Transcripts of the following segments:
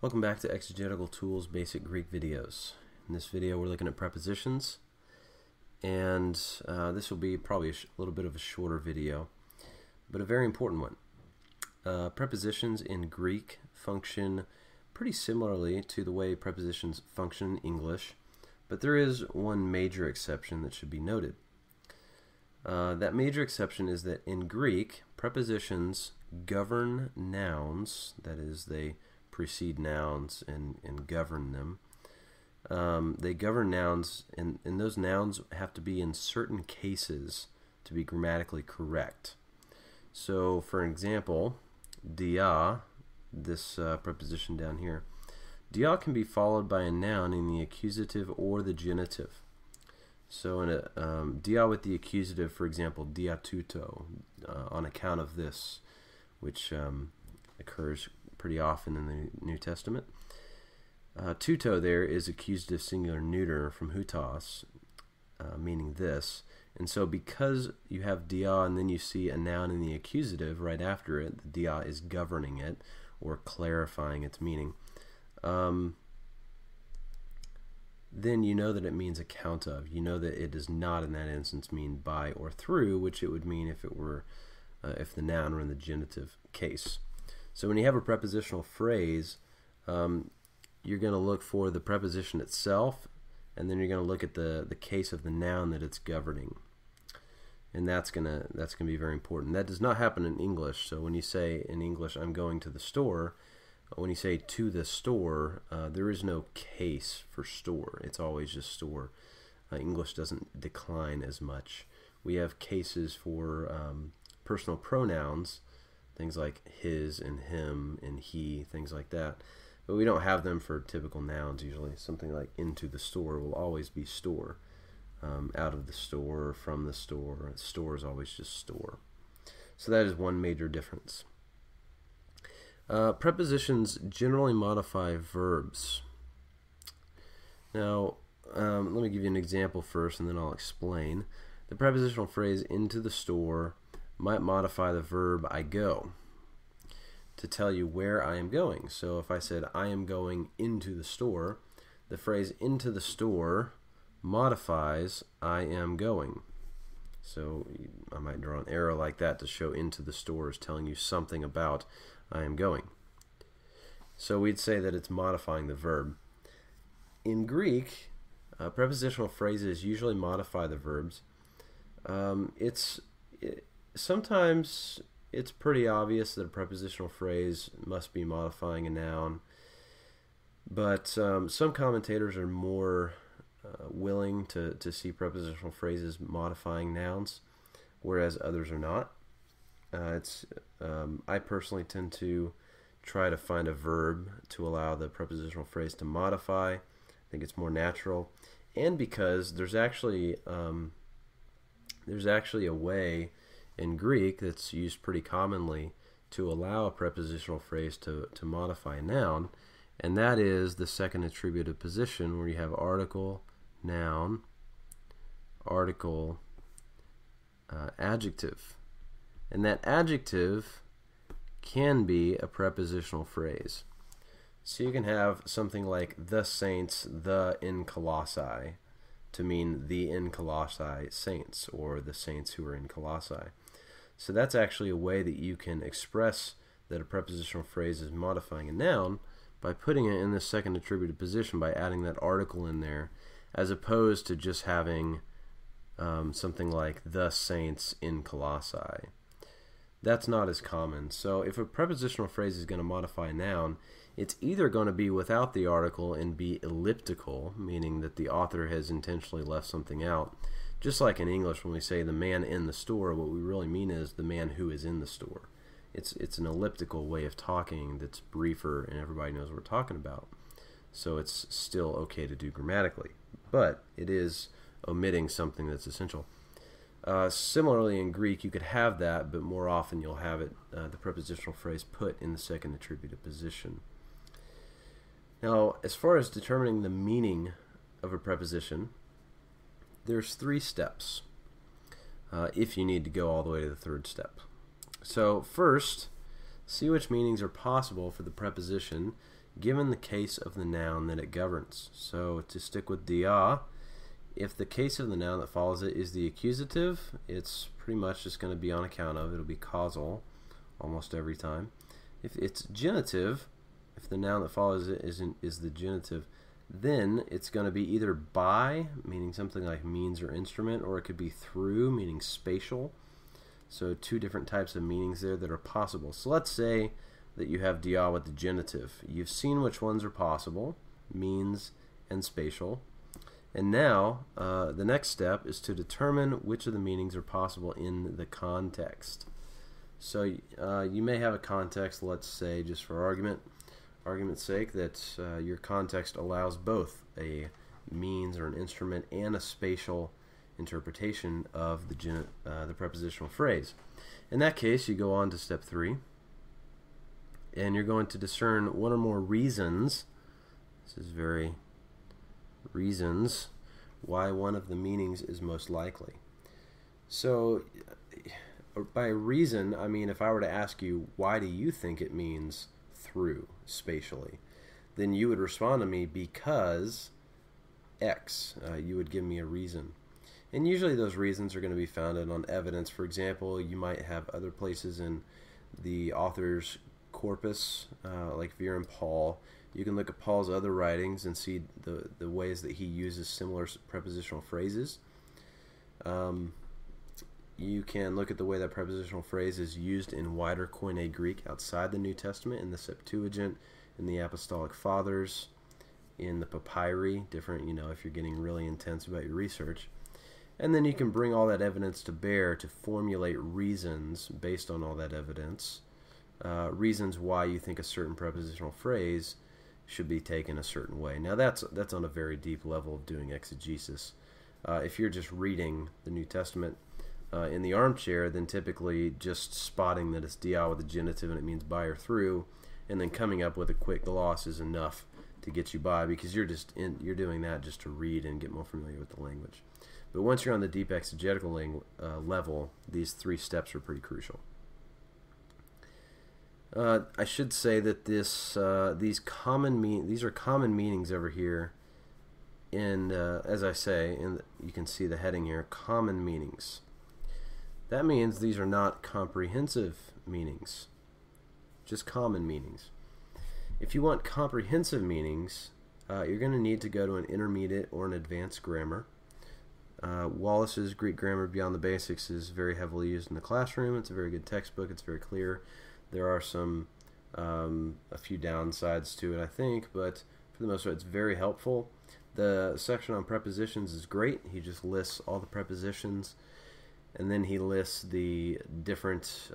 Welcome back to Exegetical Tools Basic Greek videos. In this video we're looking at prepositions, and this will be probably a little bit of a shorter video, but a very important one. Prepositions in Greek function pretty similarly to the way prepositions function in English, but there is one major exception that should be noted. That major exception is that in Greek, prepositions govern nouns, that is, they precede nouns and govern them. They govern nouns, and those nouns have to be in certain cases to be grammatically correct. So, for example, dia, this preposition down here, dia can be followed by a noun in the accusative or the genitive. So, in a dia with the accusative, for example, dia tuto, on account of this, which occurs pretty often in the New Testament. Tuto there is accusative singular neuter from hutos, meaning this. And so because you have dia and then you see a noun in the accusative right after it, the dia is governing it or clarifying its meaning, then you know that it means account of. You know that it does not in that instance mean by or through, which it would mean if it were if the noun were in the genitive case. So when you have a prepositional phrase, you're going to look for the preposition itself, and then you're going to look at the case of the noun that it's governing, and that's gonna be very important. That does not happen in English. So when you say in English, "I'm going to the store," when you say "to the store," there is no case for store. It's always just store. English doesn't decline as much. We have cases for personal pronouns, things like his and him and he, things like that. But we don't have them for typical nouns usually. Something like into the store will always be store. Out of the store, from the store. Store is always just store. So that is one major difference. Prepositions generally modify verbs. Now, let me give you an example first and then I'll explain. The prepositional phrase into the store might modify the verb I go to tell you where I am going. So if I said I am going into the store, the phrase into the store modifies I am going. So I might draw an arrow like that to show into the store is telling you something about I am going. So we'd say that it's modifying the verb. In Greek, prepositional phrases usually modify the verbs. Sometimes it's pretty obvious that a prepositional phrase must be modifying a noun, but some commentators are more willing to see prepositional phrases modifying nouns, whereas others are not. I personally tend to try to find a verb to allow the prepositional phrase to modify. I think it's more natural, and because there's actually a way in Greek that's used pretty commonly to allow a prepositional phrase to modify a noun, and that is the second attributive position, where you have article, noun, article, adjective. And that adjective can be a prepositional phrase. So you can have something like the saints, the in Colossae, to mean the in Colossae saints, or the saints who are in Colossae. So that's actually a way that you can express that a prepositional phrase is modifying a noun by putting it in the second attributive position, by adding that article in there, as opposed to just having something like the saints in Colossae. That's not as common. So if a prepositional phrase is going to modify a noun, it's either going to be without the article and be elliptical, meaning that the author has intentionally left something out. Just like in English, when we say the man in the store, what we really mean is the man who is in the store. It's an elliptical way of talking that's briefer and everybody knows what we're talking about. So it's still okay to do grammatically, but it is omitting something that's essential. Similarly, in Greek, you could have that, but more often you'll have it, the prepositional phrase, put in the second attributive position. Now, as far as determining the meaning of a preposition, there's 3 steps, if you need to go all the way to the 3rd step. So first, see which meanings are possible for the preposition given the case of the noun that it governs. So to stick with dia, if the case of the noun that follows it is the accusative, it's pretty much just going to be on account of. It'll be causal almost every time. If it's genitive, if the noun that follows it is the genitive, then it's going to be either by, meaning something like means or instrument, or it could be through, meaning spatial. So two different types of meanings there that are possible. So let's say that you have dia with the genitive. You've seen which ones are possible, means and spatial. And now the next step is to determine which of the meanings are possible in the context. So you may have a context, let's say, just for argument's sake, that your context allows both a means or an instrument and a spatial interpretation of the prepositional phrase. In that case, you go on to step 3, and you're going to discern one or more reasons. This is very reasons why one of the meanings is most likely. So by reason, I mean if I were to ask you, why do you think it means through spatially, then you would respond to me because X. You would give me a reason. And usually those reasons are going to be founded on evidence. For example, you might have other places in the author's corpus, like if you're in Paul, you can look at Paul's other writings and see the ways that he uses similar prepositional phrases. You can look at the way that prepositional phrase is used in wider Koine Greek outside the New Testament, in the Septuagint, in the Apostolic Fathers, in the papyri, different, if you're getting really intense about your research. And then you can bring all that evidence to bear to formulate reasons based on all that evidence, reasons why you think a certain prepositional phrase should be taken a certain way. Now that's on a very deep level of doing exegesis. If you're just reading the New Testament in the armchair, then typically just spotting that it's dia with the genitive and it means by or through, and then coming up with a quick gloss is enough to get you by, because you're doing that just to read and get more familiar with the language. But once you're on the deep exegetical level, these 3 steps are pretty crucial. I should say that these are common meanings over here. And as I say, you can see the heading here, common meanings. That means these are not comprehensive meanings, just common meanings. If you want comprehensive meanings, you're going to need to go to an intermediate or an advanced grammar. Wallace's Greek Grammar Beyond the Basics is very heavily used in the classroom. It's a very good textbook. It's very clear. There are a few downsides to it, I think, but for the most part, it's very helpful. The section on prepositions is great. He just lists all the prepositions, and then he lists the different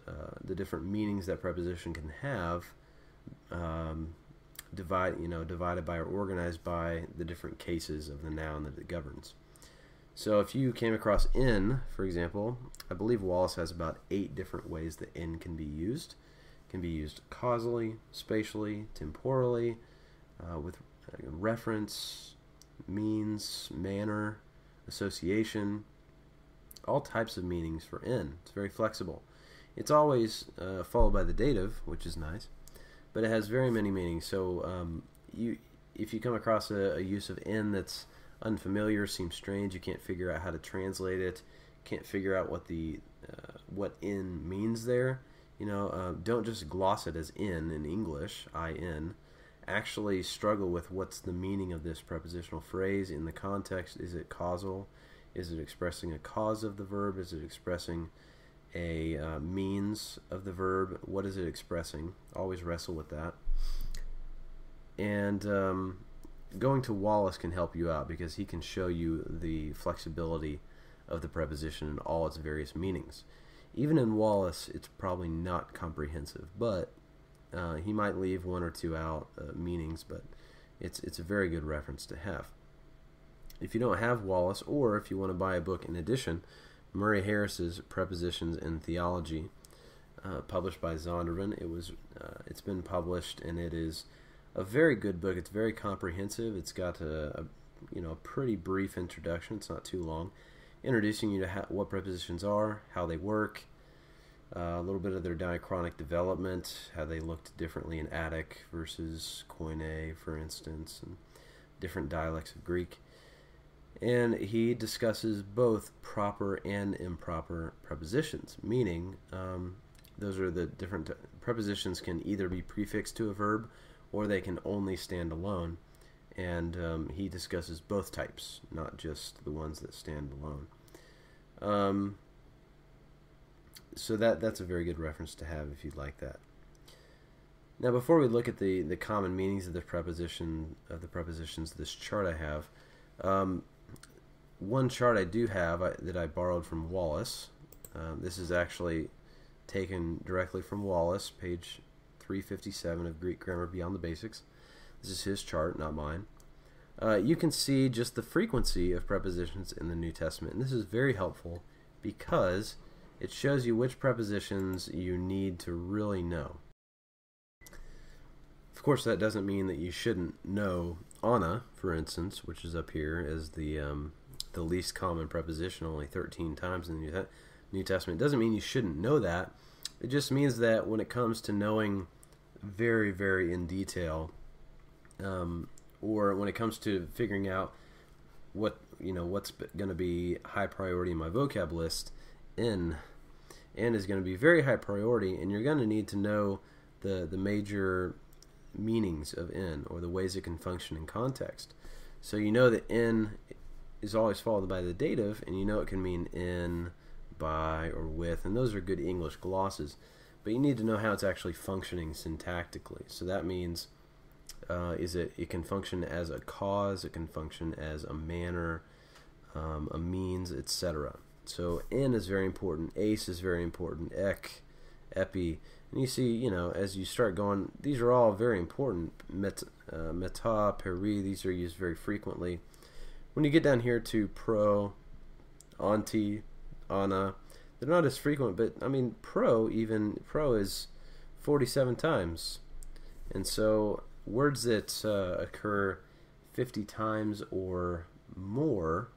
meanings that preposition can have, divided by or organized by the different cases of the noun that it governs. So if you came across in, for example, I believe Wallace has about 8 different ways that in can be used. It can be used causally, spatially, temporally, with reference, means, manner, association, all types of meanings for in. It's very flexible. It's always followed by the dative, which is nice, but it has very many meanings. So if you come across a use of in that's unfamiliar, seems strange, you can't figure out how to translate it, can't figure out what in means there, don't just gloss it as in English, in. Actually struggle with what's the meaning of this prepositional phrase in the context. Is it causal? Is it expressing a cause of the verb? Is it expressing a means of the verb? What is it expressing? Always wrestle with that. And going to Wallace can help you out, because he can show you the flexibility of the preposition and all its various meanings. Even in Wallace, it's probably not comprehensive, but he might leave 1 or 2 out meanings, but it's a very good reference to have. If you don't have Wallace, or if you want to buy a book in addition, Murray Harris's Prepositions in Theology, published by Zondervan. It's been published, and it is a very good book. It's very comprehensive. It's got a pretty brief introduction. It's not too long, introducing you to what prepositions are, how they work, A little bit of their diachronic development, how they looked differently in Attic versus Koine, for instance, and different dialects of Greek. And he discusses both proper and improper prepositions, meaning those are the different prepositions can either be prefixed to a verb or they can only stand alone. And he discusses both types, not just the ones that stand alone. So that's a very good reference to have if you'd like that. Now, before we look at the common meanings of the prepositions, this chart I have, one chart I do have that I borrowed from Wallace. This is actually taken directly from Wallace, page 357 of Greek Grammar Beyond the Basics. This is his chart, not mine. You can see just the frequency of prepositions in the New Testament, and this is very helpful because it shows you which prepositions you need to really know. Of course, that doesn't mean that you shouldn't know Anna, for instance, which is up here as the least common preposition, only 13 times in the New Testament. It doesn't mean you shouldn't know that. It just means that when it comes to knowing very, very in detail, or when it comes to figuring out what's going to be high priority in my vocab list, N is going to be very high priority, and you're going to need to know the major meanings of N, or the ways it can function in context. So you know that N is always followed by the dative, and you know it can mean in, by, or with, and those are good English glosses. But you need to know how it's actually functioning syntactically. So that means it can function as a cause, it can function as a manner, a means, etc. So N is very important, ace is very important, ek, epi, and you see, as you start going, these are all very important. Meta, peri, these are used very frequently. When you get down here to pro, anti, ana, they're not as frequent, but I mean pro is 47 times, and so words that occur 50 times or more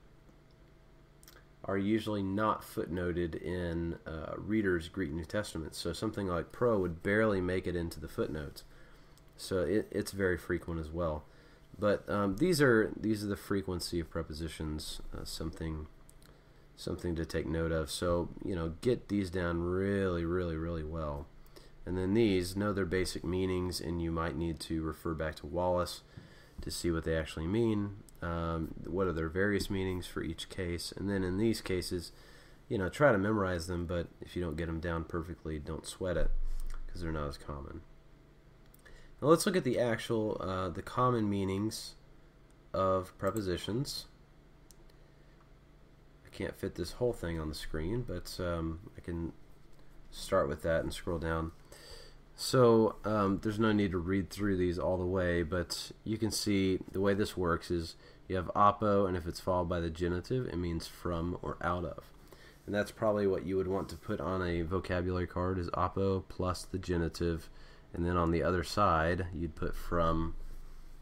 are usually not footnoted in readers' Greek New Testament. So something like pro would barely make it into the footnotes. So it's very frequent as well. But these are the frequency of prepositions, something to take note of. So get these down really, really, really well. And then these, know their basic meanings, and you might need to refer back to Wallace to see what they actually mean. What are their various meanings for each case, and then in these cases, try to memorize them, but if you don't get them down perfectly, don't sweat it, because they're not as common. Now let's look at the actual, the common meanings of prepositions. I can't fit this whole thing on the screen, but I can start with that and scroll down. So there's no need to read through these all the way, but you can see the way this works is you have apo, and if it's followed by the genitive, it means from or out of. And that's probably what you would want to put on a vocabulary card, is apo plus the genitive, and then on the other side you'd put from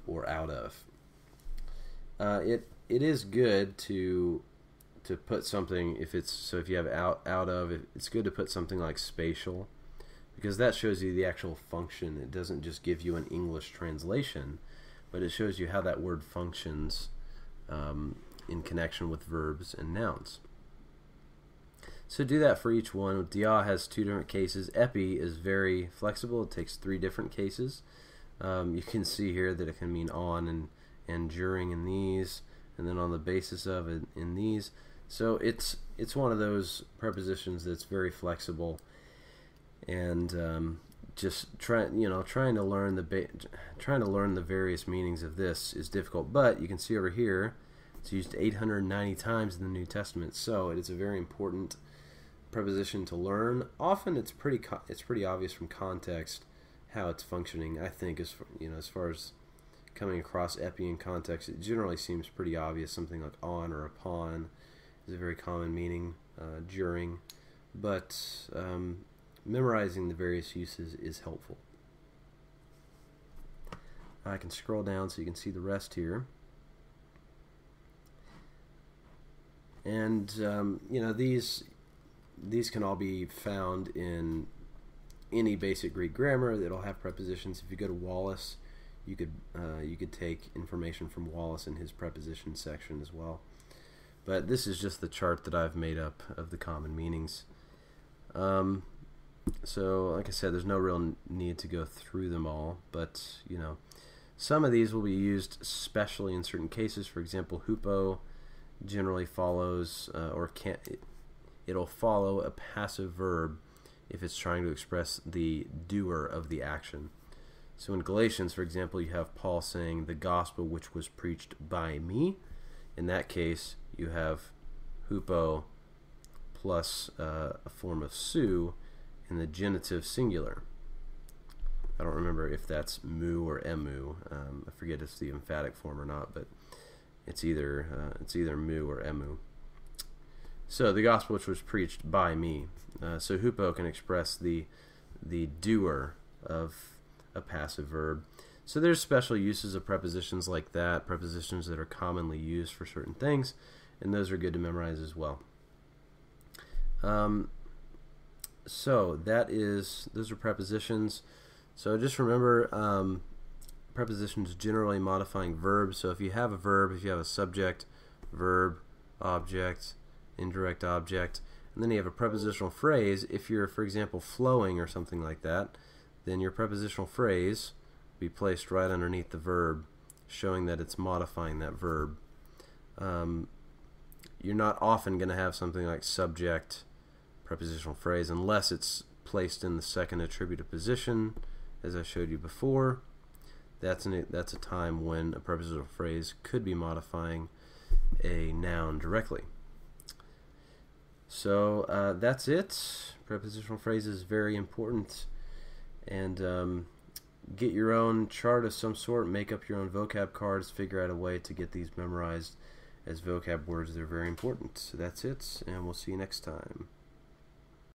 or out of. It is good to put something, if you have out of, it's good to put something like spatial, because that shows you the actual function. It doesn't just give you an English translation, but it shows you how that word functions in connection with verbs and nouns. So do that for each one. Dia has 2 different cases. Epi is very flexible. It takes 3 different cases. You can see here that it can mean on and during in these, and then on the basis of it in these. So it's one of those prepositions that's very flexible, and just trying to learn the various meanings of this is difficult. But you can see over here it's used 890 times in the New Testament, so it is a very important preposition to learn. Often it's pretty obvious from context how it's functioning. I think as far as coming across epi in context, it generally seems pretty obvious. Something like on or upon is a very common meaning, during, but memorizing the various uses is helpful. I can scroll down so you can see the rest here. And these, these can all be found in any basic Greek grammar that'll have prepositions. If you go to Wallace, you could take information from Wallace in his preposition section as well. But this is just the chart that I've made up of the common meanings. So, like I said, there's no real need to go through them all, but you know, some of these will be used especially in certain cases. For example, hupo generally follows it'll follow a passive verb if it's trying to express the doer of the action. So in Galatians, for example, you have Paul saying, the gospel which was preached by me. In that case, you have hupo plus a form of su in the genitive singular. I don't remember if that's mu or emu. I forget if it's the emphatic form or not, but it's either mu or emu. So the gospel which was preached by me. So hupo can express the doer of a passive verb. So there's special uses of prepositions like that, prepositions that are commonly used for certain things, and those are good to memorize as well. So those are prepositions. So just remember, prepositions generally modifying verbs. So if you have a verb, if you have a subject, verb, object, indirect object, and then you have a prepositional phrase, if you're, for example, flowing or something like that, then your prepositional phrase will be placed right underneath the verb, showing that it's modifying that verb. You're not often going to have something like subject, prepositional phrase, unless it's placed in the second attributive position, as I showed you before. That's a time when a prepositional phrase could be modifying a noun directly. So that's it. Prepositional phrase is very important, and get your own chart of some sort, make up your own vocab cards, figure out a way to get these memorized as vocab words. They're very important. So that's it, and we'll see you next time.